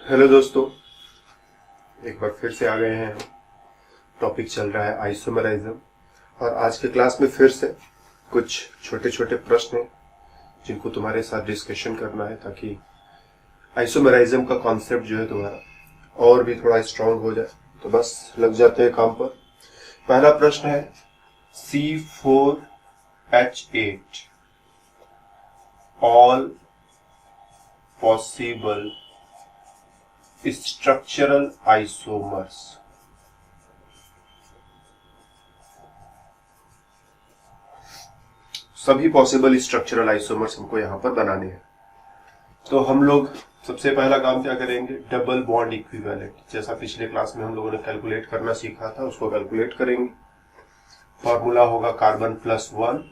Hello दोस्तों, एक बार फिर से आ गए हैं हम। टॉपिक चल रहा है आइसोमेराइज्म और आज के क्लास में फिर से कुछ छोटे छोटे प्रश्न हैं जिनको तुम्हारे साथ डिस्कशन करना है ताकि आइसोमेराइज्म का कॉन्सेप्ट जो है तुम्हारा और भी थोड़ा स्ट्रांग हो जाए। तो बस लग जाते हैं काम पर। पहला प्रश्न है C4H8 all possible structural isomers. सभी पॉसिबल स्ट्रक्चरल आइसोमर्स हमको यहां पर बनाने हैं। तो हम लोग सबसे पहला काम क्या करेंगे, डबल बॉन्ड इक्विवेलेंट। जैसा पिछले क्लास में हम लोगों ने कैलकुलेट करना सीखा था उसको कैलकुलेट करेंगे। फॉर्मूला होगा carbon plus one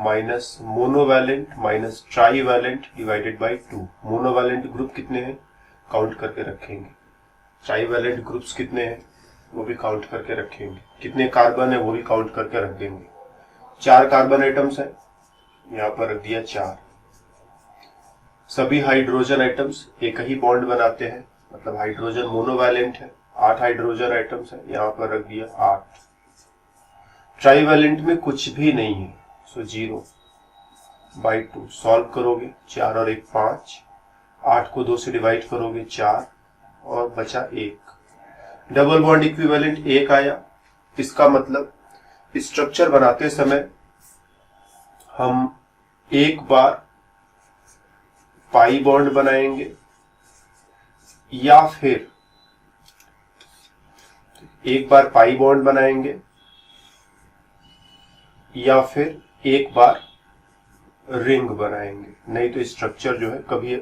minus monovalent minus trivalent divided by 2। Monovalent group कितने हैं काउंट करके रखेंगे, ट्राईवैलेंट ग्रुप्स कितने हैं वो भी काउंट करके रखेंगे, कितने कार्बन है वो भी काउंट करके रख देंगे। 4 कार्बन एटम्स है, यहां पर रख दिया 4। सभी हाइड्रोजन एटम्स एक ही बॉन्ड बनाते हैं, मतलब हाइड्रोजन मोनोवैलेंट है। 8 हाइड्रोजन एटम्स है, यहां पर रख दिया 8। ट्राईवैलेंट में कुछ भी नहीं है, सो 0/2 सॉल्व करोगे, 4 और 1 5, 8 को 2 से डिवाइड करोगे 4 और बचा 1। डबल बॉन्ड इक्विवेलेंट 1 आया। इसका मतलब स्ट्रक्चर बनाते समय हम एक बार पाई बॉन्ड बनाएंगे या फिर एक बार पाई बॉन्ड बनाएंगे या फिर एक बार रिंग बनाएंगे, नहीं तो स्ट्रक्चर जो है कभी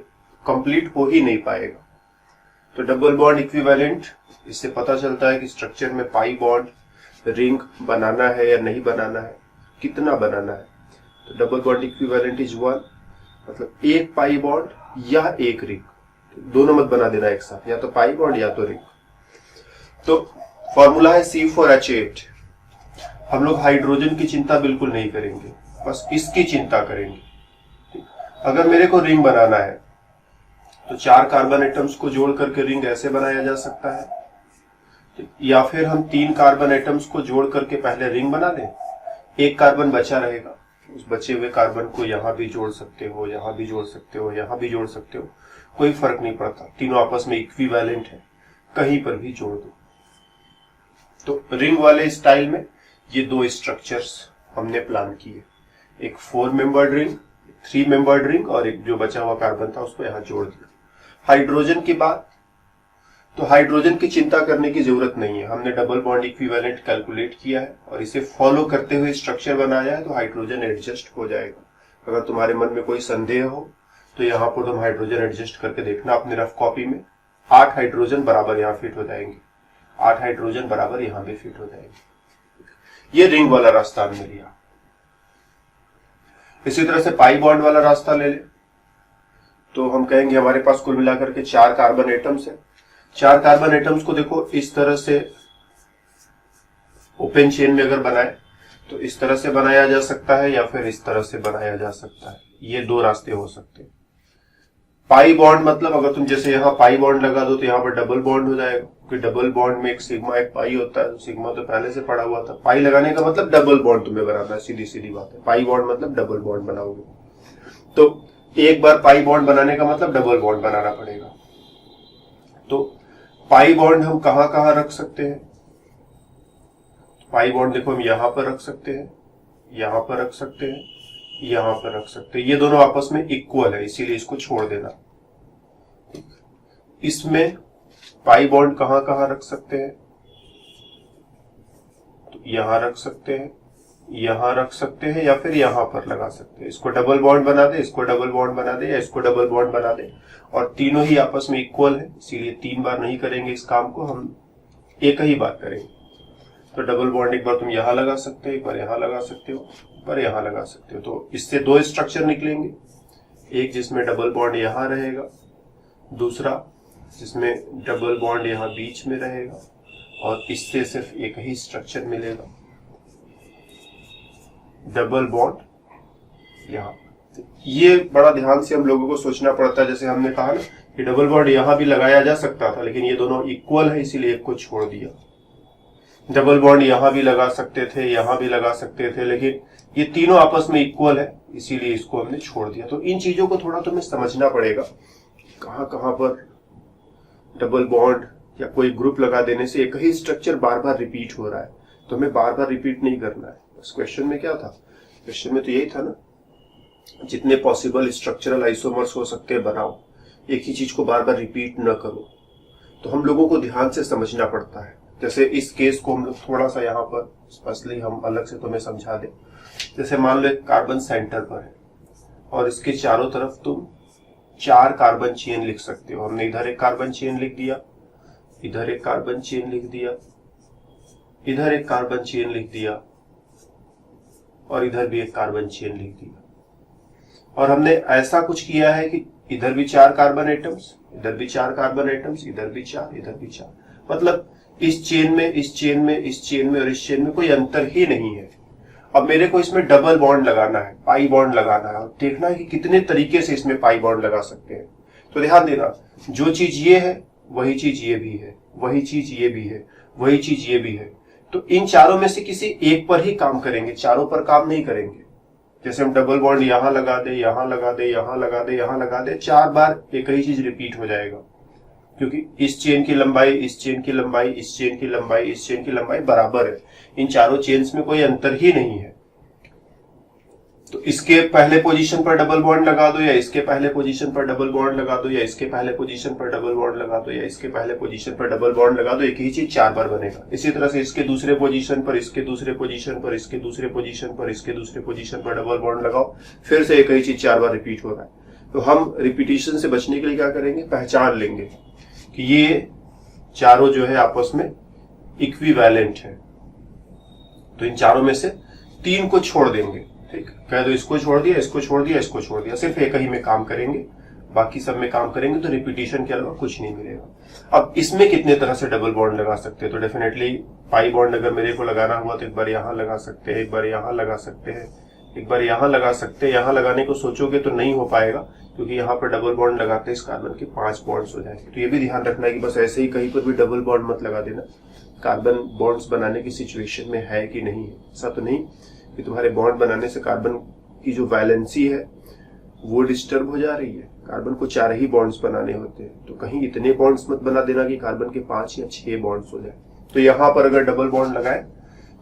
कंप्लीट हो ही नहीं पाएगा। तो डबल बॉन्ड इक्विवेलेंट, इससे पता चलता है कि स्ट्रक्चर में पाई बॉन्ड रिंग बनाना है या नहीं बनाना है, कितना बनाना है। तो डबल बॉन्ड इक्विवेलेंट इज 1, मतलब एक पाई बॉन्ड या एक रिंग, दोनों मत बना देना एक साथ, या तो पाई बॉन्ड या तो रिंग। तो फॉर्मूला है C4H8। हम लोग हाइड्रोजन की चिंता बिल्कुल नहीं करेंगे, बस इसकी चिंता करेंगे। अगर मेरे को रिंग बनाना है तो 4 कार्बन एटम्स को जोड़ करके रिंग ऐसे बनाया जा सकता है, या फिर हम 3 कार्बन एटम्स को जोड़ करके पहले रिंग बना लें, एक कार्बन बचा रहेगा, उस बचे हुए कार्बन को यहां भी जोड़ सकते हो, यहां भी जोड़ सकते हो, यहां भी जोड़ सकते हो, कोई फर्क नहीं पड़ता, तीनों आपस में इक्विवेलेंट है, कहीं पर भी जोड़ दो। तो रिंग वाले स्टाइल में ये 2 स्ट्रक्चर्स हमने प्लान किए, एक 4 मेंबर्ड रिंग, 3 मेंबर्ड रिंग, और एक जो बचा हुआ कार्बन था उसको यहां जोड़ दिया। हाइड्रोजन की बात, तो हाइड्रोजन की चिंता करने की जरूरत नहीं है, हमने डबल बॉन्ड इक्विवेलेंट कैलकुलेट किया है और इसे फॉलो करते हुए स्ट्रक्चर बनाया है, तो हाइड्रोजन एडजस्ट हो जाएगा। अगर तुम्हारे मन में कोई संदेह हो तो यहाँ पर तुम हाइड्रोजन एडजस्ट करके देखना अपने रफ कॉपी में। 8 हाइड्रोजन बराबर यहाँ फिट हो जाएंगे, 8 हाइड्रोजन बराबर यहाँ भी फिट हो जाएंगे। ये रिंग वाला रास्ता हमने लिया। इसी तरह से पाई बॉन्ड वाला रास्ता ले ले तो हम कहेंगे हमारे पास कुल मिलाकर के 4 कार्बन एटम्स है। 4 कार्बन एटम्स को देखो इस तरह से ओपन चेन में अगर बनाए तो इस तरह से बनाया जा सकता है या फिर इस तरह से बनाया जा सकता है, ये 2 रास्ते हो सकते हैं। पाई बॉन्ड मतलब अगर तुम जैसे यहाँ पाई बॉन्ड लगा दो तो यहाँ पर डबल बॉन्ड हो जाएगा, क्योंकि डबल बॉन्ड में एक सिग्मा एक पाई होता है, सिग्मा तो पहले से पड़ा हुआ था। पाई लगाने का मतलब डबल बॉन्ड तुम्हें बनाना है, सीधी सीधी बात है। पाई बॉन्ड मतलब डबल बॉन्ड बनाओगे, तो एक बार पाई बॉन्ड बनाने का मतलब डबल बॉन्ड बनाना पड़ेगा। तो पाई बॉन्ड हम कहां कहां रख सकते हैं, पाई बॉन्ड देखो हम यहां पर रख सकते हैं, यहां पर रख सकते हैं, यहां पर रख सकते हैं, ये दोनों आपस में इक्वल है इसीलिए इसको छोड़ देना। इसमें पाई बॉन्ड कहां कहां रख सकते हैं, तो यहां रख सकते हैं, यहां रख सकते हैं, या फिर यहां पर लगा सकते हैं। इसको डबल बॉन्ड बना दे, इसको डबल बॉन्ड बना दे, या इसको डबल बॉन्ड बना दे, और तीनों ही आपस में इक्वल है इसीलिए 3 बार नहीं करेंगे इस काम को, हम एक ही बार करेंगे। तो डबल बॉन्ड एक बार तुम यहां लगा सकते हो, एक बार यहां लगा सकते हो, एक बार यहां लगा सकते हो। तो इससे 2 स्ट्रक्चर निकलेंगे, एक जिसमें डबल बॉन्ड यहां रहेगा, दूसरा जिसमें डबल बॉन्ड यहां बीच में रहेगा, और इससे सिर्फ एक ही स्ट्रक्चर मिलेगा, डबल बॉन्ड यहां। ये बड़ा ध्यान से हम लोगों को सोचना पड़ता है। जैसे हमने कहा ना कि डबल बॉन्ड यहां भी लगाया जा सकता था, लेकिन ये दोनों इक्वल है इसीलिए एक को छोड़ दिया। डबल बॉन्ड यहां भी लगा सकते थे, यहां भी लगा सकते थे, लेकिन ये तीनों आपस में इक्वल है इसीलिए इसको हमने छोड़ दिया। तो इन चीजों को थोड़ा तुम्हें समझना पड़ेगा, कहां कहां पर डबल बॉन्ड या कोई ग्रुप लगा देने से एक ही स्ट्रक्चर बार बार रिपीट हो रहा है, तो हमें बार बार रिपीट नहीं करना है। उस क्वेश्चन में क्या था, क्वेश्चन में तो यही था ना, जितने पॉसिबल स्ट्रक्चरल आइसोमर्स हो सकते हैं बनाओ, एक ही चीज को बार बार रिपीट न करो। तो हम लोगों को ध्यान से समझना पड़ता है। जैसे इस केस को हम लोग थोड़ा सा यहाँ पर स्पेशली हम अलग से तुम्हें समझा दें। जैसे मान लो एक कार्बन सेंटर पर है और इसके चारों तरफ तुम 4 कार्बन चेन लिख सकते हो। हमने इधर एक कार्बन चेन लिख दिया, इधर एक कार्बन चेन लिख दिया, इधर एक कार्बन चेन लिख दिया और इधर भी एक कार्बन चेन लिख दिया। और हमने ऐसा कुछ किया है कि इधर भी 4 कार्बन एटम्स, इधर भी 4 कार्बन एटम्स, इधर भी 4, इधर भी 4। मतलब इस चेन में, इस चेन में, इस चेन में और इस चेन में कोई अंतर ही नहीं है। अब मेरे को इसमें डबल बॉन्ड लगाना है, पाई बॉन्ड लगाना है, और देखना है कि कितने तरीके से इसमें पाई बॉन्ड लगा सकते हैं। तो ध्यान देना, जो चीज ये है वही चीज ये भी है, वही चीज ये भी है, वही चीज ये भी है। तो इन चारों में से किसी एक पर ही काम करेंगे, चारों पर काम नहीं करेंगे। जैसे हम डबल बॉन्ड यहां लगा दे, यहां लगा दे, यहां लगा दे, यहां लगा दे, 4 बार एक ही चीज रिपीट हो जाएगा, क्योंकि इस चेन की लंबाई, इस चेन की लंबाई, इस चेन की लंबाई, इस चेन की लंबाई बराबर है। इन चारों चेन्स में कोई अंतर ही नहीं है। तो इसके पहले पोजीशन पर डबल बॉन्ड लगा दो, या इसके पहले पोजीशन पर डबल बॉन्ड लगा दो, या इसके पहले पोजीशन पर डबल बॉन्ड लगा दो, या इसके पहले पोजीशन पर डबल बॉन्ड लगा दो, एक ही चीज 4 बार बनेगा। इसी तरह से इसके दूसरे पोजीशन पर, इसके दूसरे पोजीशन पर, इसके दूसरे पोजीशन पर, इसके दूसरे पोजीशन पर डबल बॉन्ड लगाओ, फिर से एक ही चीज 4 बार रिपीट हो रहा है। तो हम रिपीटिशन से बचने के लिए क्या करेंगे, पहचान लेंगे कि ये चारों जो है आपस में इक्विवेलेंट है। तो इन चारों में से 3 को छोड़ देंगे, ठीक, कह दो इसको छोड़ दिया, इसको छोड़ दिया, इसको छोड़ दिया, सिर्फ एक ही में काम करेंगे, बाकी सब में काम करेंगे तो रिपीटिशन के अलावा कुछ नहीं मिलेगा। अब इसमें कितने तरह से डबल बॉन्ड लगा सकते हैं, तो डेफिनेटली पाई बॉन्ड अगर मेरे को लगाना हुआ तो एक बार यहां लगा सकते हैं, एक बार यहां लगा सकते हैं, एक बार यहां लगा सकते हैं। यहां लगाने को सोचोगे तो नहीं हो पाएगा, क्योंकि यहाँ पर डबल बॉन्ड लगाते हैं इस कार्बन के 5 बॉन्ड्स हो जाएंगे। तो ये भी ध्यान रखना है कि बस ऐसे ही कहीं पर भी डबल बॉन्ड मत लगा देना, कार्बन बॉन्ड्स बनाने की सिचुएशन में है कि नहीं है। ऐसा तो नहीं कि तुम्हारे बॉन्ड बनाने से कार्बन की जो वैलेंसी है वो डिस्टर्ब हो जा रही है। कार्बन को 4 ही बॉन्ड्स बनाने होते हैं, तो कहीं इतने बॉन्ड्स मत बना देना कि कार्बन के 5 या 6 बॉन्ड्स हो जाए। तो यहाँ पर अगर डबल बॉन्ड लगाए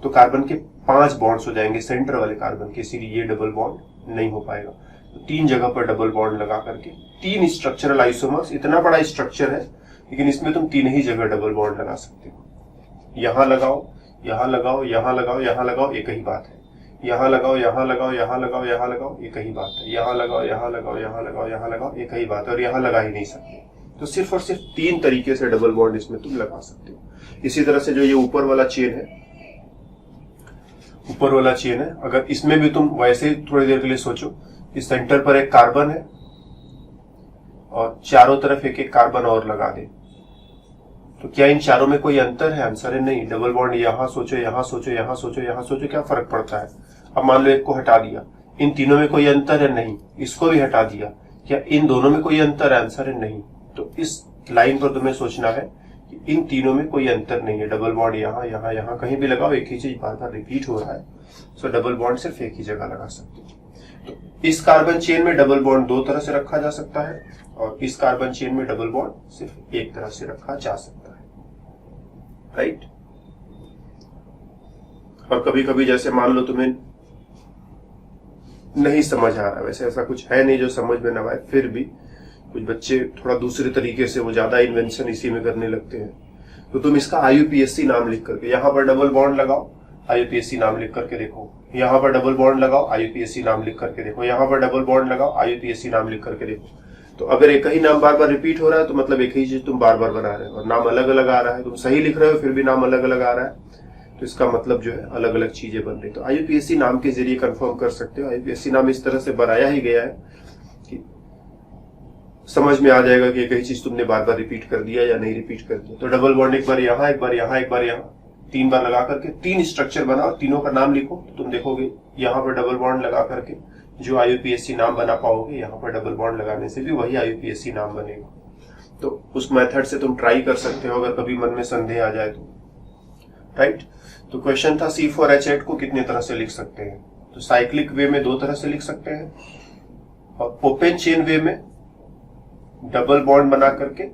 तो कार्बन के 5 बॉन्ड्स हो जाएंगे सेंटर वाले कार्बन के, इसीलिए ये डबल बॉन्ड नहीं हो पाएगा। तो 3 जगह पर डबल बॉन्ड लगा करके 3 स्ट्रक्चरल आइसोमर्स, इतना बड़ा स्ट्रक्चर है लेकिन इसमें तुम 3 ही जगह डबल बॉन्ड लगा सकते हो। यहां लगाओ, यहां लगाओ, यहां लगाओ, यहां लगाओ, एक ही बात है। यहां लगाओ, यहां लगाओ, यहां लगाओ, यहां लगाओ, एक ही बात है। यहां लगाओ, यहां लगाओ, यहां लगाओ, यहां लगाओ, एक ही बात है। और यहां लगा ही नहीं सकते। तो सिर्फ और सिर्फ 3 तरीके से डबल बॉन्ड इसमें तुम लगा सकते हो। इसी तरह से जो ये ऊपर वाला चेन है, ऊपर वाला चेन है, अगर इसमें भी तुम वैसे थोड़ी देर के लिए सोचो, इस सेंटर पर एक कार्बन है और चारों तरफ एक एक कार्बन और लगा दे, तो क्या इन चारों में कोई अंतर है? आंसर है नहीं। डबल बॉन्ड यहां सोचो, यहां सोचो, यहां सोचो, यहां सोचो, क्या फर्क पड़ता है? अब मान लो एक को हटा दिया, इन तीनों में कोई अंतर है? नहीं। इसको भी हटा दिया, क्या इन दोनों में कोई अंतर है? आंसर है नहीं। तो इस लाइन पर तुम्हें सोचना है कि इन तीनों में कोई अंतर नहीं है। डबल बॉन्ड यहां, यहां, यहां कहीं भी लगाओ, एक ही चीज बार बार रिपीट हो रहा है, सो डबल बॉन्ड सिर्फ एक ही जगह लगा सकते हो। तो इस कार्बन चेन में डबल बॉन्ड 2 तरह से रखा जा सकता है और इस कार्बन चेन में डबल बॉन्ड सिर्फ एक तरह से रखा जा सकता है, राइट। और कभी कभी जैसे मान लो तुम्हें नहीं समझ आ रहा, वैसे ऐसा कुछ है नहीं जो समझ में ना आए, फिर भी कुछ बच्चे थोड़ा दूसरे तरीके से वो ज्यादा इन्वेंशन इसी में करने लगते हैं, तो तुम इसका IUPAC नाम लिख करके यहां पर डबल बॉन्ड लगाओ, IUPAC नाम लिख करके देखो, यहां पर डबल बॉन्ड लगाओ, IUPAC नाम लिख करके देखो, यहां पर डबल बॉन्ड लगाओ, IUPAC नाम लिख करके देखो। तो अगर एक ही नाम बार बार रिपीट हो रहा है तो मतलब एक ही चीज तुम बार बार बना रहे हो, और नाम अलग अलग आ रहा है, तुम सही लिख रहे हो फिर भी नाम अलग अलग आ रहा है, तो इसका मतलब जो है अलग अलग चीजें बन रही। तो IUPAC नाम के जरिए कंफर्म कर सकते हो। IUPAC नाम इस तरह से बनाया ही गया है कि समझ में आ जाएगा कि एक ही चीज तुमने बार बार रिपीट कर दिया या नहीं रिपीट कर दिया। तो डबल बॉन्ड एक बार यहां, एक बार यहां, एक बार यहां, 3 बार लगा करके 3 स्ट्रक्चर बना और तीनों का नाम लिखो, तो तुम देखोगे यहां पर डबल बॉन्ड लगा करके जो IUPAC नाम बना पाओगे यहाँ पर डबल बॉन्ड लगाने से भी वही IUPAC नाम बनेगा। तो उस मेथड से तुम ट्राई कर सकते हो अगर कभी मन में संदेह आ जाए तो, राइट। तो क्वेश्चन था C4H8 को कितने तरह से लिख सकते हैं। तो साइक्लिक वे में 2 तरह से लिख सकते हैं और ओपन चेन वे में डबल बॉन्ड बना करके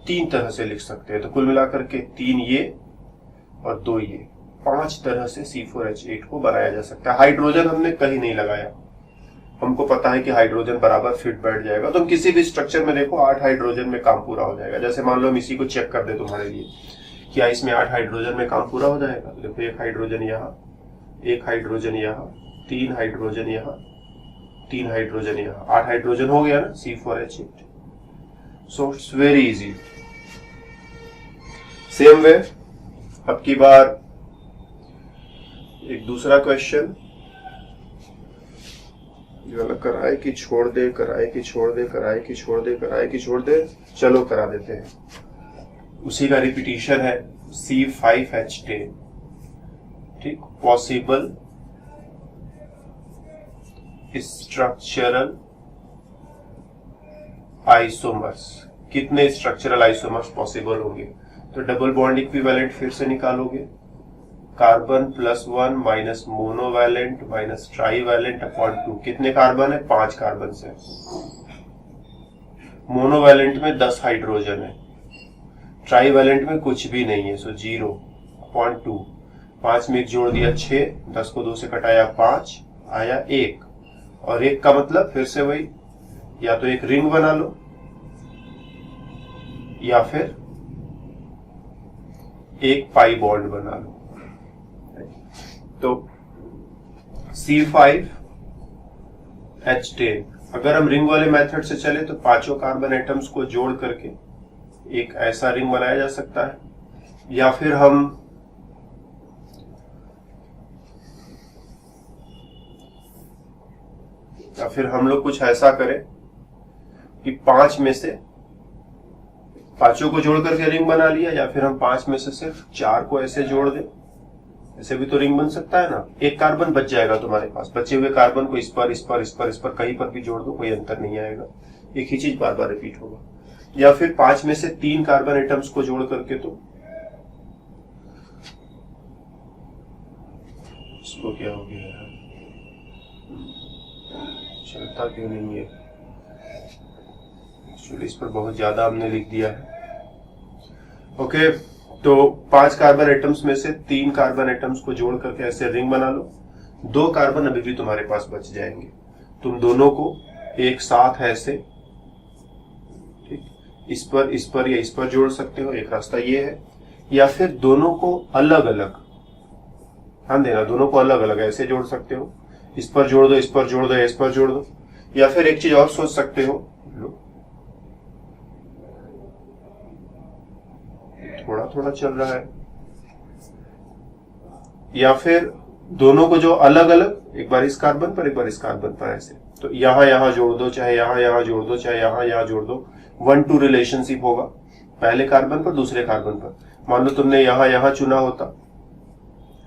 3 तरह से लिख सकते हैं। तो कुल मिलाकर के 3 ये और 2 ये, 5 तरह से C4H8 को बनाया जा सकता है। हाइड्रोजन हमने कहीं नहीं लगाया, हमको पता है कि हाइड्रोजन बराबर फिट बैठ जाएगा। तो हम किसी भी स्ट्रक्चर में देखो 8 हाइड्रोजन में काम पूरा हो जाएगा। जैसे मान लो हम इसी को चेक कर दे तुम्हारे लिए, क्या इसमें 8 हाइड्रोजन में काम पूरा हो जाएगा। देखो 1 हाइड्रोजन यहाँ, 1 हाइड्रोजन यहाँ, 3 हाइड्रोजन यहाँ, 3 हाइड्रोजन यहाँ, 8 हाइड्रोजन हो गया ना C4H8। So it's very easy. Same way अब की बार एक दूसरा क्वेश्चन, कराए कि छोड़ दे, कराए कि छोड़ दे, कराए कि छोड़ दे, कराए कि छोड़ दे, चलो करा देते हैं। उसी का रिपीटिशन है C5H10। ठीक, पॉसिबल स्ट्रक्चरल आइसोमर्स। कितने स्ट्रक्चरल आइसोमर्स पॉसिबल होंगे। तो डबल बॉन्ड इक्विवेलेंट फिर से निकालोगे, carbon +1 minus monovalent minus trivalent upon 2। कितने कार्बन है, 5 कार्बन से। मोनोवैलेंट में 10 हाइड्रोजन है, ट्राईवैलेंट में कुछ भी नहीं है, सो 0 अपॉन 2। 5 में 1 जोड़ दिया 6, 10 को 2 से कटाया 5, आया 1। और 1 का मतलब फिर से वही, या तो एक रिंग बना लो या फिर एक पाई बॉन्ड बना लो। तो C5H10 अगर हम रिंग वाले मेथड से चले तो 5 कार्बन एटम्स को जोड़ करके एक ऐसा रिंग बनाया जा सकता है, या फिर हम लोग कुछ ऐसा करें कि 5 में से 5 को जोड़ करके रिंग बना लिया, या फिर हम 5 में से सिर्फ 4 को ऐसे जोड़ दें, ऐसे भी तो रिंग बन सकता है ना। एक कार्बन बच जाएगा तुम्हारे पास, बचे हुए कार्बन को इस पर कहीं पर भी जोड़ दो, कोई अंतर नहीं आएगा, एक ही चीज बार बार रिपीट होगा। या फिर 5 में से 3 कार्बन एटम्स को जोड़ करके, तो इसको क्या हो गया यार, चलता क्यों नहीं है। एक्चुअली इस पर बहुत ज्यादा हमने लिख दिया है। ओके, तो 5 कार्बन एटम्स में से 3 कार्बन एटम्स को जोड़ करके ऐसे रिंग बना लो। 2 कार्बन अभी भी तुम्हारे पास बच जाएंगे, तुम दोनों को एक साथ ऐसे, ठीक, इस पर या इस पर जोड़ सकते हो, एक रास्ता ये है। या फिर दोनों को अलग अलग, ध्यान देना, दोनों को अलग अलग ऐसे जोड़ सकते हो, इस पर जोड़ दो, इस पर जोड़ दो, इस पर जोड़ दो। या फिर एक चीज और सोच सकते हो, थोड़ा थोड़ा चल रहा है, या फिर दोनों को जो अलग अलग, एक बार इस कार्बन पर एक बार इस कार्बन पर ऐसे, तो यहां जोड़ दो, चाहे यहां जोड़ दो, चाहे यहां जोड़ दो। 1-2 रिलेशनशिप होगा पहले कार्बन पर दूसरे कार्बन पर। मान लो तुमने यहां चुना होता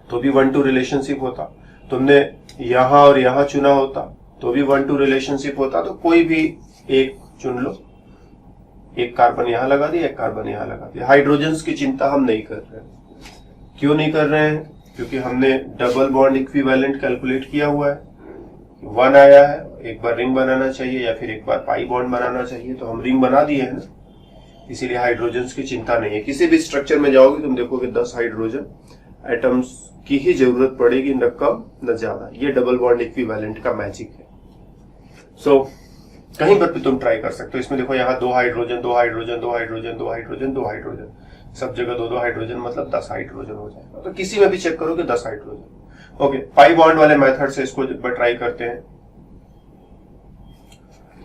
तो भी 1-2 रिलेशनशिप होता, तुमने यहां और यहां चुना होता तो भी 1-2 रिलेशनशिप होता। तो कोई भी एक चुन लो, एक कार्बन यहां लगा दिया, एक कार्बन यहां लगा दिया। हाइड्रोजन्स की चिंता हम नहीं कर रहे हैं। क्यों नहीं कर रहे हैं, क्योंकि हमने डबल बॉन्ड इक्विवेलेंट कैलकुलेट किया हुआ है, 1 आया है, एक बार रिंग बनाना चाहिए या फिर एक बार पाई बॉन्ड बनाना चाहिए, तो हम रिंग बना दिए हैं ना, इसीलिए हाइड्रोजन्स की चिंता नहीं है। किसी भी स्ट्रक्चर में जाओगे तुम देखोगे 10 हाइड्रोजन एटम्स की ही जरूरत पड़ेगी, न कम न ज्यादा। ये डबल बॉन्ड इक्विवेलेंट का मैजिक है। सो कहीं पर भी तुम ट्राई कर सकते हो। इसमें देखो यहाँ 2 hydrogen, 2 hydrogen, 2 hydrogen, 2 hydrogen, 2 hydrogen, सब जगह 2-2 हाइड्रोजन, मतलब 10 हाइड्रोजन हो जाएगा। तो किसी में भी चेक करोगे 10 हाइड्रोजन। ओके, पाई बॉन्ड वाले मेथड से इसको ट्राई करते हैं।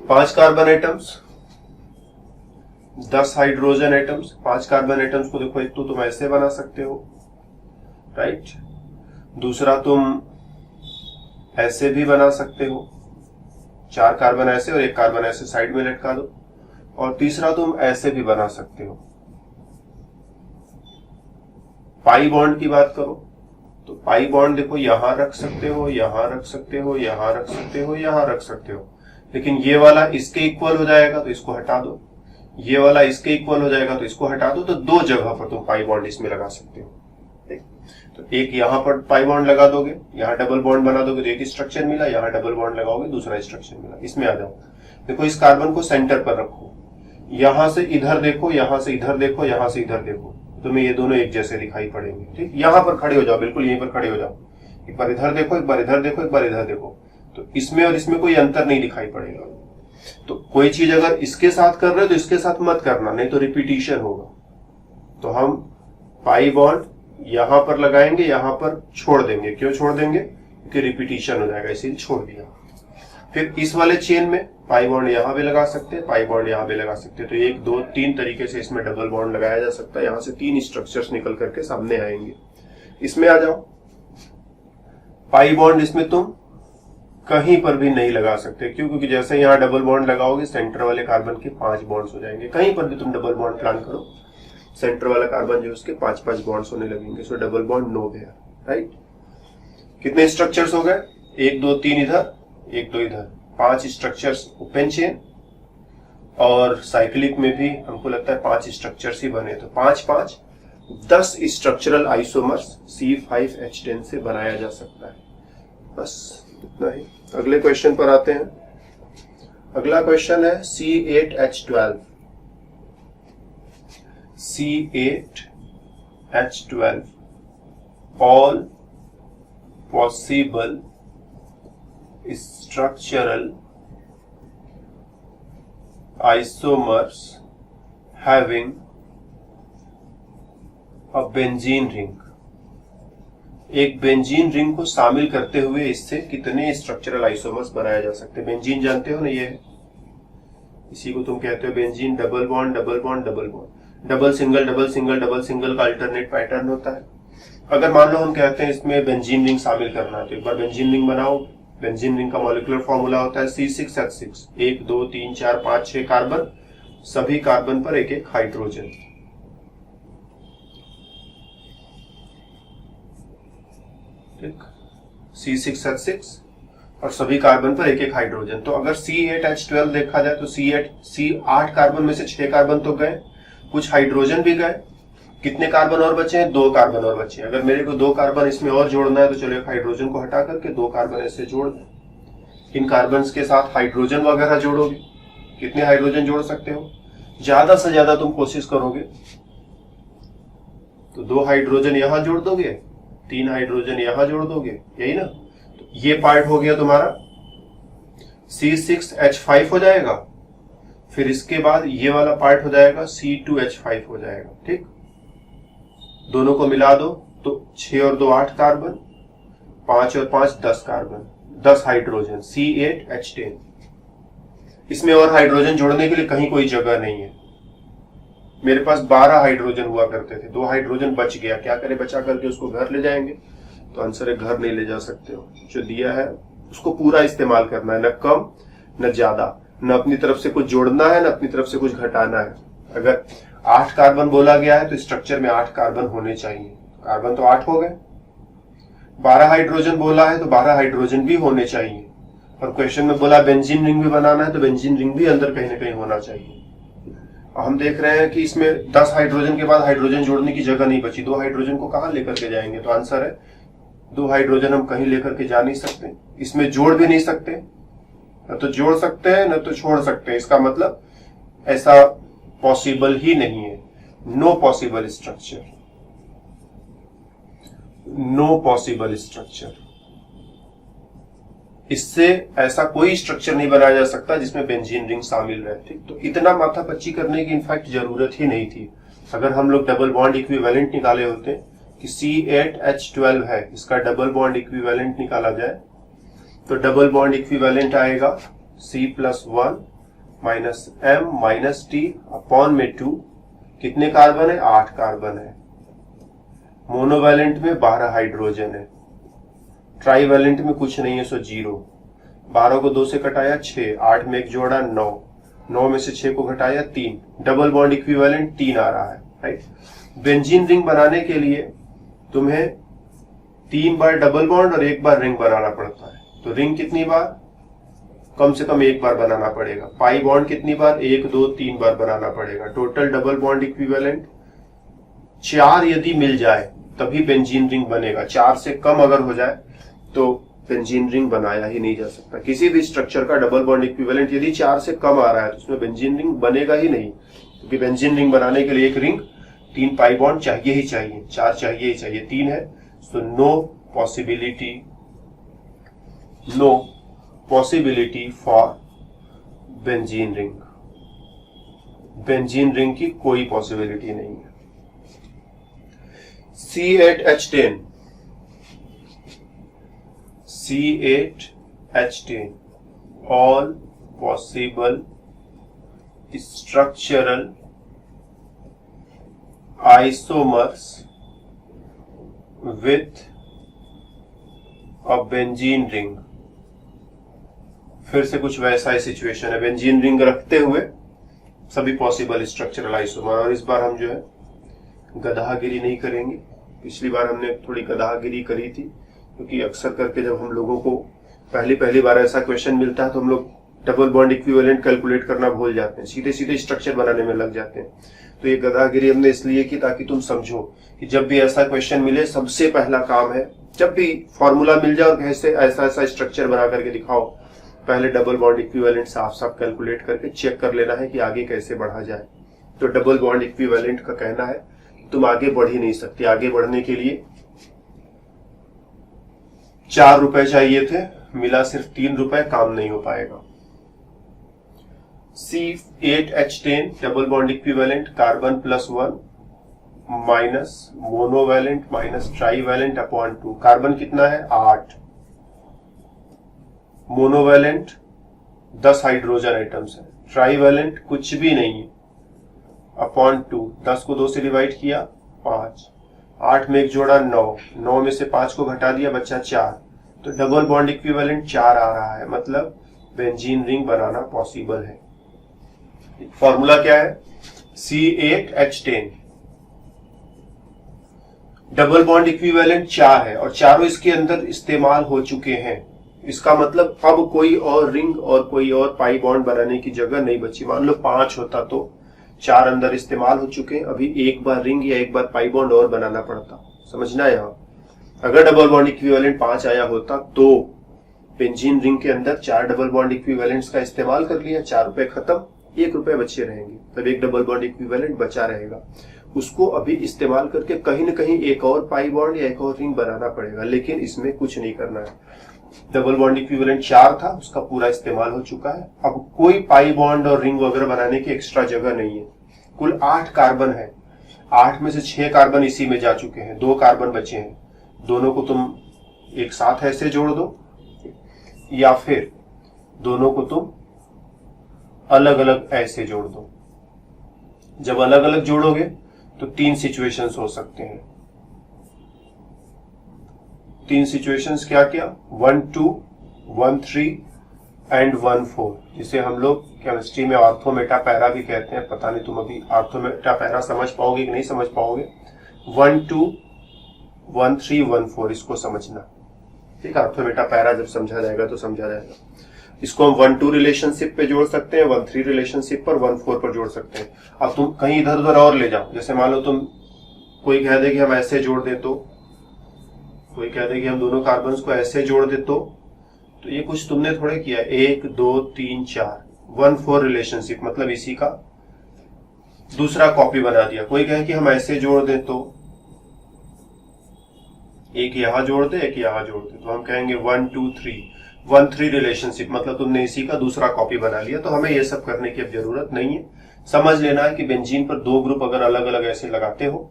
5 carbon atoms, 10 hydrogen atoms. 5 carbon atoms को देखो, एक तो तुम ऐसे बना सकते हो, राइट, दूसरा तुम ऐसे भी बना सकते हो, 4 कार्बन ऐसे और 1 कार्बन ऐसे साइड में लटका दो, और तीसरा तुम ऐसे भी बना सकते हो। पाई बॉन्ड की बात करो तो पाई बॉन्ड देखो यहां रख सकते हो, यहां रख सकते हो, यहां रख सकते हो, यहां रख सकते हो, लेकिन ये वाला इसके इक्वल हो जाएगा तो इसको हटा दो, ये वाला इसके इक्वल हो जाएगा तो इसको हटा दो, तो दो जगह पर तुम पाई बॉन्ड इसमें लगा सकते हो। तो एक यहां पर पाई बॉन्ड लगा दोगे, यहां डबल बॉन्ड बना दोगे तो एक स्ट्रक्चर मिला, यहां डबल बॉन्ड लगाओगे दूसरा स्ट्रक्चर मिला। इसमें आ जाओ, देखो इस कार्बन को सेंटर पर रखो, यहां से इधर देखो, यहां से इधर देखो, यहां से इधर देखो, तुम्हें ये दोनों एक जैसे दिखाई पड़ेंगे। ठीक, यहां पर खड़े हो जाओ, बिल्कुल यहीं पर खड़े हो जाओ, एक बार इधर देखो, एक बार इधर देखो, एक बार इधर देखो, तो इसमें और इसमें कोई अंतर नहीं दिखाई पड़ेगा। तो कोई चीज अगर इसके साथ कर रहे हो तो इसके साथ मत करना, नहीं तो रिपीटिशन होगा। तो हम पाई बॉन्ड यहां पर लगाएंगे, यहां पर छोड़ देंगे। क्यों छोड़ देंगे? क्योंकि रिपीटिशन हो जाएगा, इसीलिए छोड़ दिया। फिर इस वाले चेन में पाई बॉन्ड यहां भी लगा सकते हैं, पाई बॉन्ड यहां भी लगा सकते हैं। तो 1 2 3 तरीके से इसमें डबल बॉन्ड लगाया जा सकता है। यहां से 3 स्ट्रक्चर्स निकल करके सामने आएंगे। इसमें आ जाओ, पाई बॉन्ड इसमें तुम कहीं पर भी नहीं लगा सकते। क्यों? क्योंकि जैसे यहां डबल बॉन्ड लगाओगे सेंटर वाले कार्बन के 5 बॉन्ड्स हो जाएंगे। कहीं पर भी तुम डबल बॉन्ड प्लान करो, सेंटर वाला कार्बन जो उसके 5 बॉन्ड्स होने लगेंगे। So double bond no there, right. कितने स्ट्रक्चर्स हो गए? 1 2 3 इधर, 1 2 इधर, 5 स्ट्रक्चर्स ओपन चेन। और साइक्लिक में भी हमको लगता है 5 स्ट्रक्चर्स ही बने। तो 5 5 10 स्ट्रक्चरल आइसोमर्स C5H10 से बनाया जा सकता है। बस इतना ही। अगले क्वेश्चन पर आते हैं। अगला क्वेश्चन है C8H12। C8H12 all possible structural isomers having a benzene ring। एक बेंजीन रिंग को शामिल करते हुए इससे कितने स्ट्रक्चरल आइसोमर्स बनाया जा सकते हैं? बेंजीन जानते हो ना, ये इसी को तुम कहते हो benzene. Double bond double bond double bond, double single double single double single का अल्टरनेट पैटर्न होता है। अगर मान लो हम कहते हैं इसमें बेंजीन रिंग शामिल करना है, तो एक बार बेंजीन रिंग बनाओ। बेंजीन रिंग का मॉलिक्यूलर फॉर्मूला होता है C6H6। 1 2 3 4 5 6 कार्बन, सभी कार्बन पर एक एक हाइड्रोजन। ठीक, C6H6 और सभी कार्बन पर एक एक हाइड्रोजन। तो अगर C8H12 देखा जाए तो C8 कार्बन में से 6 कार्बन तो गए, कुछ हाइड्रोजन भी गए। कितने कार्बन और बचे हैं? 2 कार्बन और बचे हैं। अगर मेरे को 2 कार्बन इसमें और जोड़ना है तो चलो एक हाइड्रोजन को हटा करके 2 कार्बन ऐसे जोड़ दें। इन कार्बन के साथ हाइड्रोजन वगैरह जोड़ोगे, कितने हाइड्रोजन जोड़ सकते हो? ज्यादा से ज्यादा तुम कोशिश करोगे तो 2 हाइड्रोजन यहां जोड़ दोगे, 3 हाइड्रोजन यहां जोड़ दोगे, यही ना। तो ये पार्ट हो गया तुम्हारा C6H5 हो जाएगा। फिर इसके बाद ये वाला पार्ट हो जाएगा C2H5 हो जाएगा। ठीक, दोनों को मिला दो तो 6 और 2 8 कार्बन, 5 और 5 10 कार्बन, 10 हाइड्रोजन C8H10। इसमें और हाइड्रोजन जोड़ने के लिए कहीं कोई जगह नहीं है। मेरे पास 12 हाइड्रोजन हुआ करते थे, 2 हाइड्रोजन बच गया, क्या करें? बचा करके उसको घर ले जाएंगे? तो आंसर है घर नहीं ले जा सकते हो। जो दिया है उसको पूरा इस्तेमाल करना है, न कम न ज्यादा, न अपनी तरफ से कुछ जोड़ना है न अपनी तरफ से कुछ घटाना है। अगर 8 कार्बन बोला गया है तो स्ट्रक्चर में 8 कार्बन होने चाहिए, कार्बन तो 8 हो गए। 12 हाइड्रोजन बोला है तो 12 हाइड्रोजन भी होने चाहिए। और क्वेश्चन में बोला बेंजीन रिंग भी बनाना है तो बेंजीन रिंग भी अंदर कहीं ना कहीं होना चाहिए। और हम देख रहे हैं कि इसमें 10 हाइड्रोजन के बाद हाइड्रोजन जोड़ने की जगह नहीं बची। 2 हाइड्रोजन को कहां लेकर के जाएंगे? तो आंसर है 2 हाइड्रोजन हम कहीं लेकर के जा नहीं सकते, इसमें जोड़ भी नहीं सकते। न तो जोड़ सकते हैं न तो छोड़ सकते हैं। इसका मतलब ऐसा पॉसिबल ही नहीं है। No possible structure, no possible structure. इससे ऐसा कोई स्ट्रक्चर नहीं बनाया जा सकता जिसमें बेंजीन रिंग शामिल रहे। ठीक, तो इतना माथापच्ची करने की इनफैक्ट जरूरत ही नहीं थी। अगर हम लोग डबल बॉन्ड इक्विवेलेंट निकाले होते कि C8H12 है, इसका डबल बॉन्ड इक्विवेलेंट निकाला जाए तो डबल बॉन्ड इक्विवेलेंट आएगा C+1 - M - T अपॉन में 2। कितने कार्बन है? 8 कार्बन है। मोनोवैलेंट में 12 हाइड्रोजन है, ट्राईवैलेंट में कुछ नहीं है, सो 0। 12 को 2 से कटाया 6, 8 में 1 जोड़ा 9, 9 में से 6 को घटाया 3, डबल बॉन्ड इक्विवेलेंट 3 आ रहा है, राइट। बेंजीन रिंग बनाने के लिए तुम्हें 3 बार डबल बॉन्ड और 1 बार रिंग बनाना पड़ता है। तो रिंग कितनी बार? कम से कम 1 बार बनाना पड़ेगा। पाई बॉन्ड कितनी बार? 1 2 3 बार बनाना पड़ेगा। टोटल डबल बॉन्ड इक्विवेलेंट 4 यदि मिल जाए तभी बेंजीन रिंग बनेगा। 4 से कम अगर हो जाए तो बेंजीन रिंग बनाया ही नहीं जा सकता। किसी भी स्ट्रक्चर का डबल बॉन्ड इक्विवेलेंट यदि 4 से कम आ रहा है तो उसमें बेंजीन रिंग बनेगा ही नहीं, क्योंकि बेंजीन रिंग बनाने के लिए एक रिंग 3 पाई बॉन्ड चाहिए ही चाहिए, 4 चाहिए ही चाहिए, 3 है। So no possibility for benzene ring. Benzene ring की कोई पॉसिबिलिटी नहीं है। C8H10 all possible structural isomers with a benzene ring। फिर से कुछ वैसा ही सिचुएशन है, बेंजीन रिंग रखते हुए सभी पॉसिबल स्ट्रक्चरल आइसोमर। और इस बार हम जो है गधागिरी नहीं करेंगे। पिछली बार हमने थोड़ी गधागिरी करी थी, क्योंकि अक्सर करके जब हम लोगों को पहली बार ऐसा क्वेश्चन मिलता है तो हम लोग डबल बॉन्ड इक्विवेलेंट कैलकुलेट करना भूल जाते हैं, सीधे सीधे स्ट्रक्चर बनाने में लग जाते हैं। तो ये गधागिरी हमने इसलिए की ताकि तुम समझो कि जब भी ऐसा क्वेश्चन मिले सबसे पहला काम है, जब भी फॉर्मूला मिल जाए और कैसे ऐसा स्ट्रक्चर बना करके दिखाओ, पहले डबल बॉन्ड इक्विवेलेंट साफ साफ कैलकुलेट करके चेक कर लेना है कि आगे कैसे बढ़ा जाए। तो डबल बॉन्ड इक्विवेलेंट का कहना है तुम आगे बढ़ ही नहीं सकते। आगे बढ़ने के लिए 4 रुपए चाहिए थे, मिला सिर्फ 3 रुपए, काम नहीं हो पाएगा। C8H10 double bond equivalent carbon +1 minus monovalent minus trivalent upon 2। Carbon कितना है? 8। मोनोवैलेंट 10 हाइड्रोजन आइटम्स है। ट्राईवैलेंट कुछ भी नहीं है, अपॉन 2। 10 को 2 से डिवाइड किया 5, 8 में 1 जोड़ा 9, 9 में से 5 को घटा दिया बच्चा 4। तो डबल बॉन्ड इक्विवेलेंट 4 आ रहा है, मतलब बेंजीन रिंग बनाना पॉसिबल है। फॉर्मूला क्या है? C8H10 डबल बॉन्ड इक्विवेलेंट 4 है और चारों इसके अंदर इस्तेमाल हो चुके हैं। इसका मतलब अब कोई और रिंग और कोई और पाई बॉन्ड बनाने की जगह नहीं बची। मान लो 5 होता तो 4 अंदर इस्तेमाल हो चुके हैं, अभी 1 बार रिंग या 1 बार पाई बॉन्ड और बनाना पड़ता। समझना है यहाँ, अगर डबल बॉन्ड इक्विवेलेंट 5 आया होता तो बेंजीन रिंग के अंदर 4 डबल बॉन्ड इक्विवेलेंट्स का इस्तेमाल कर लिया, 4 रुपए खत्म, 1 रुपए बचे रहेंगे, तब 1 डबल बॉन्ड इक्विवेलेंट बचा रहेगा। उसको अभी इस्तेमाल करके कहीं न कहीं एक और पाई बॉन्ड या एक और रिंग बनाना पड़ेगा, लेकिन इसमें कुछ नहीं करना है। डबल बॉन्ड इक्विवेलेंट 4 था, उसका पूरा इस्तेमाल हो चुका है। अब कोई पाई बॉन्ड और रिंग वगैरह बनाने की एक्स्ट्रा जगह नहीं है। कुल 8 कार्बन है, 8 में से 6 कार्बन इसी में जा चुके हैं, 2 कार्बन बचे हैं। दोनों को तुम एक साथ ऐसे जोड़ दो या फिर दोनों को तुम अलग अलग ऐसे जोड़ दो। जब अलग अलग जोड़ोगे तो 3 सिचुएशंस हो सकते हैं। 3 सिचुएशंस क्या क्या? 1 2 1 3 एंड 1 4, जिसे हम लोग केमिस्ट्री में ऑर्थो मेटा पैरा भी कहते हैं। पता नहीं तुम अभी ऑर्थो मेटा पैरा समझ पाओगे कि नहीं समझ पाओगे। 1 2 1 3 1 4 इसको समझना, ठीक है। ऑर्थो मेटा पैरा जब समझा जाएगा तो समझा जाएगा। इसको हम 1 2 रिलेशनशिप पे जोड़ सकते हैं, 1 3 रिलेशनशिप पर, 1 4 पर जोड़ सकते हैं। अब तुम कहीं इधर उधर और ले जाओ, जैसे मान लो तुम कोई कह दे कि हम ऐसे जोड़ दे, तो कोई कह दे कि हम दोनों कार्बन्स को ऐसे जोड़ दे, तो ये कुछ तुमने थोड़े किया। 1 2 3 4 1 4 रिलेशनशिप, मतलब इसी का दूसरा कॉपी बना दिया। कोई कहे कि हम ऐसे जोड़ दे, तो एक यहां जोड़ दे, एक यहां जोड़ दे, तो हम कहेंगे 1 2 3 1 3 रिलेशनशिप, मतलब तुमने इसी का दूसरा कॉपी बना लिया। तो हमें यह सब करने की अब जरूरत नहीं है। समझ लेना है कि बेंजीन पर 2 ग्रुप अगर अलग अलग ऐसे लगाते हो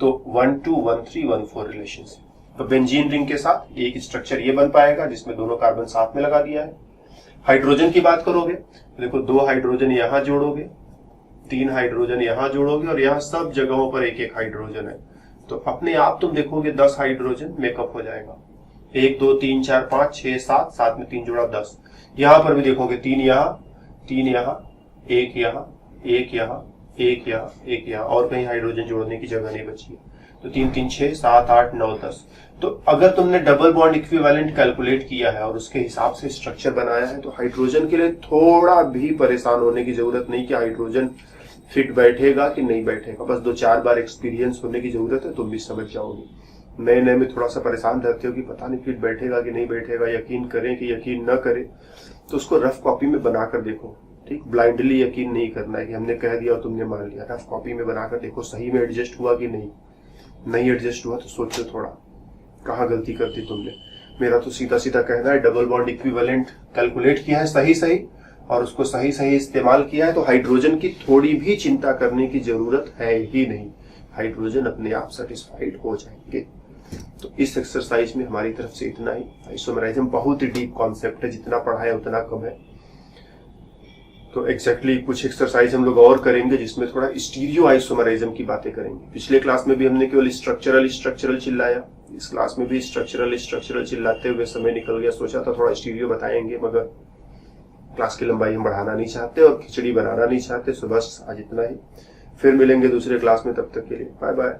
तो 1 2 1 3 1 4 रिलेशनशिप। तो बेंजीन रिंग के साथ एक स्ट्रक्चर ये बन पाएगा जिसमें दोनों कार्बन साथ में लगा दिया है। हाइड्रोजन की बात करोगे, देखो 2 हाइड्रोजन यहां जोड़ोगे, 3 हाइड्रोजन यहां जोड़ोगे और यहां सब जगहों पर एक एक हाइड्रोजन है। तो अपने आप तुम देखोगे 10 हाइड्रोजन मेकअप हो जाएगा। 1 2 3 4 5 6 7, 7 में 3 जोड़ा 10। यहां पर भी देखोगे 3 यहां, 3 यहां, 1 यहां, 1 यहां, 1 यहां, 1 यहां, और कहीं हाइड्रोजन जोड़ने की जगह नहीं बची है। तो 3 3 6 7 8 9 10। तो अगर तुमने डबल बॉन्ड इक्विवेलेंट कैलकुलेट किया है और उसके हिसाब से स्ट्रक्चर बनाया है, तो हाइड्रोजन के लिए थोड़ा भी परेशान होने की जरूरत नहीं कि हाइड्रोजन फिट बैठेगा कि नहीं बैठेगा। बस 2-4 बार एक्सपीरियंस होने की जरूरत है, तुम भी समझ जाओगे। नए नए में थोड़ा सा परेशान रहते हो कि पता नहीं फिट बैठेगा कि नहीं बैठेगा, यकीन करें कि यकीन न करें, तो उसको रफ कॉपी में बनाकर देखो। ठीक, ब्लाइंडली यकीन नहीं करना है कि हमने कह दिया और तुमने मान लिया। रफ कॉपी में बनाकर देखो सही में एडजस्ट हुआ कि नहीं एडजस्ट हुआ तो सोचो थोड़ा कहाँ गलती करती तुमने। मेरा तो सीधा सीधा कहना है, डबल बॉन्ड इक्विवेलेंट कैलकुलेट किया है सही और उसको सही इस्तेमाल किया है, तो हाइड्रोजन की थोड़ी भी चिंता करने की जरूरत है ही नहीं। हाइड्रोजन अपने आप सेटिस्फाइड हो जाएंगे। तो इस एक्सरसाइज में हमारी तरफ से इतना ही। आइसोमेराइज्म बहुत ही डीप कॉन्सेप्ट है, जितना पढ़ा है उतना कम है। तो एग्जैक्टली कुछ एक्सरसाइज हम लोग और करेंगे जिसमें थोड़ा स्टीरियो आइसोमेरिज्म की बातें करेंगे। पिछले क्लास में भी हमने केवल स्ट्रक्चरल चिल्लाया, इस क्लास में भी स्ट्रक्चरल चिल्लाते हुए समय निकल गया। सोचा था थोड़ा स्टीरियो बताएंगे, मगर क्लास की लंबाई हम बढ़ाना नहीं चाहते और खिचड़ी बनाना नहीं चाहते। सो बस आज इतना ही, फिर मिलेंगे दूसरे क्लास में, तब तक के लिए बाय बाय।